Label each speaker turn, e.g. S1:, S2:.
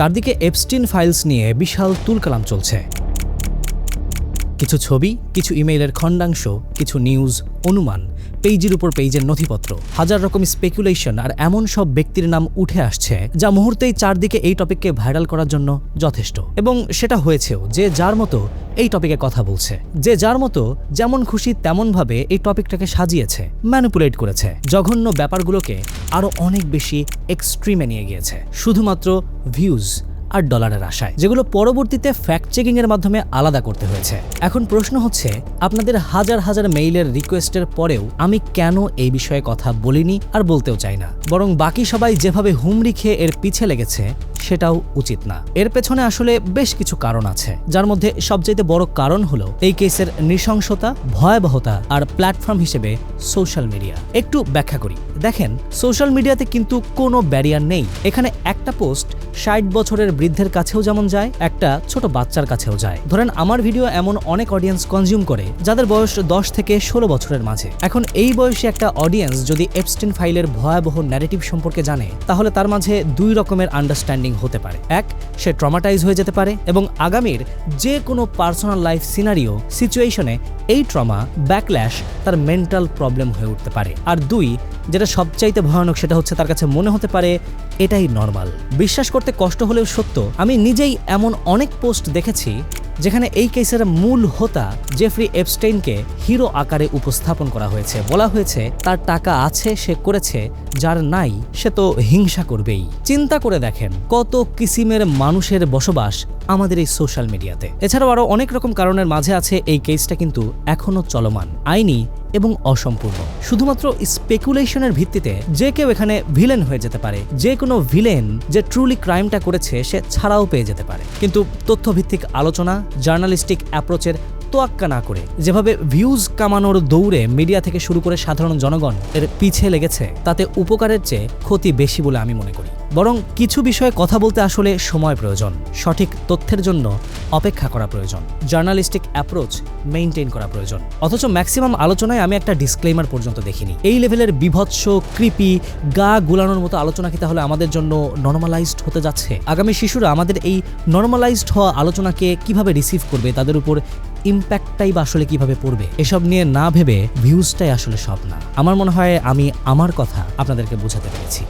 S1: চারদিকে Epstein files নিয়ে বিশাল তুলকালাম চলছে। কিছু ছবি, কিছু ইমেইলের খণ্ডাংশ, কিছু নিউজ, অনুমান, পেজের উপর পেজের নথিপত্র, হাজার রকম স্পেকুলেশন আর এমন সব ব্যক্তির নাম উঠে আসছে যা মুহূর্তেই চারদিকে এই টপিককে ভাইরাল করার জন্য যথেষ্ট। এবং সেটা হয়েছেও। যে যার মতো এই টপিকে কথা বলছে, যে যার মতো যেমন খুশি তেমনভাবে এই টপিকটাকে সাজিয়েছে, ম্যানিপুলেট করেছে, জঘন্য ব্যাপারগুলোকে আরও অনেক বেশি এক্সট্রিমে নিয়ে গিয়েছে শুধুমাত্র ভিউজ আর ডলারের আশায়, যেগুলো পরবর্তীতে ফ্যাক্ট চেকিং এর মাধ্যমে আলাদা করতে হয়েছে। এখন প্রশ্ন হচ্ছে, আপনাদের হাজার হাজার মেইলের রিকোয়েস্টের পরেও আমি কেন এই বিষয়ে কথা বলিনি আর বলতেও চাই না, বরং বাকি সবাই যেভাবে হুমড়ি খেয়ে এর পিছে লেগেছে সেটাও উচিত না। এর পেছনে আসলে বেশ কিছু কারণ আছে, যার মধ্যে সবচেয়ে বড় কারণ হলো এই কেসের নৃশংসতা, ভয়াবহতা আর প্ল্যাটফর্ম হিসেবে সোশ্যাল মিডিয়া। একটু ব্যাখ্যা করি। দেখেন, সোশ্যাল মিডিয়াতে কিন্তু কোনো ব্যারিয়ার নেই। এখানে একটা পোস্ট 60 বছরের বৃদ্ধের কাছেও যেমন যায়, একটা ছোট বাচ্চার কাছেও যায়। ধরেন আমার ভিডিও এমন অনেক অডিয়েন্স কনজিউম করে যাদের বয়স 10 থেকে 16 বছরের মাঝে। এখন এই বয়সে একটা অডিয়েন্স যদি এপস্টিন ফাইলের ভয়াবহ ন্যারেটিভ সম্পর্কে জানে, তাহলে তার মাঝে দুই রকমের আন্ডারস্ট্যান্ডিং হতে পারে। এক, সে ট্রমাটাইজ হয়ে যেতে পারে এবং আগামীর যে কোনো পার্সোনাল লাইফ সিনারিও সিচুয়েশনে এই ট্রমা ব্যাকল্যাশ তার মেন্টাল প্রবলেম হয়ে উঠতে পারে। আর দুই, যেটা সবচাইতে ভয়ানক, সেটা হচ্ছে তার কাছে মনে হতে পারে এটাই নর্মাল। বিশ্বাস করতে কষ্ট হলেও সত্য, আমি নিজেই এমন অনেক পোস্ট দেখেছি যেখানে এই কেসের মূল হোতা জেফ্রি এপস্টেইনকে হিরো আকারে উপস্থাপন করা হয়েছে। বলা হয়েছে তার টাকা আছে, সে করেছে, যার নাই সে তো হিংসা করবেই। চিন্তা করে দেখেন কত কিসিমের মানুষের বসবাস আমাদের এই সোশ্যাল মিডিয়াতে। এছাড়াও আরো অনেক রকম কারণের মাঝে আছে এই কেসটা কিন্তু এখনো চলমান, আইনি এবং অসম্পূর্ণ। শুধুমাত্র স্পেকুলেশনের ভিত্তিতে যে কেউ এখানে ভিলেন হয়ে যেতে পারে। যে কোনো ভিলেন যে ট্রুলি ক্রাইমটা করেছে সে ছাড়াও পেয়ে যেতে পারে। কিন্তু তথ্যভিত্তিক আলোচনা, জার্নালিস্টিক অ্যাপ্রোচের তোয়াক্কা না করে যেভাবে ভিউজ কামানোর দৌড়ে মিডিয়া থেকে শুরু করে সাধারণ জনগণ এর পিছে লেগেছে, তাতে উপকারের চেয়ে ক্ষতি বেশি বলে আমি মনে করি। বরং কিছু বিষয়ে কথা বলতে আসলে সময় প্রয়োজন, সঠিক তথ্যের জন্য অপেক্ষা করা প্রয়োজন, জার্নালিস্টিক অ্যাপ্রোচ মেইনটেইন করা প্রয়োজন। অথচ ম্যাক্সিমাম আলোচনায় আমি একটা ডিসক্লেমার পর্যন্ত দেখিনি। এই লেভেলের বিভৎস, কৃপি, গা গুলানোর মতো আলোচনা কি তাহলে আমাদের জন্য নর্মালাইজড হতে যাচ্ছে? আগামী শিশুরা আমাদের এই নর্মালাইজড হওয়া আলোচনাকে কিভাবে রিসিভ করবে, তাদের উপর ইম্প্যাক্টটাই বা আসলে কিভাবে পড়বে, এসব নিয়ে না ভেবে ভিউজটাই আসলে সব না। আমার মনে হয় আমি আমার কথা আপনাদেরকে বোঝাতে পেরেছি।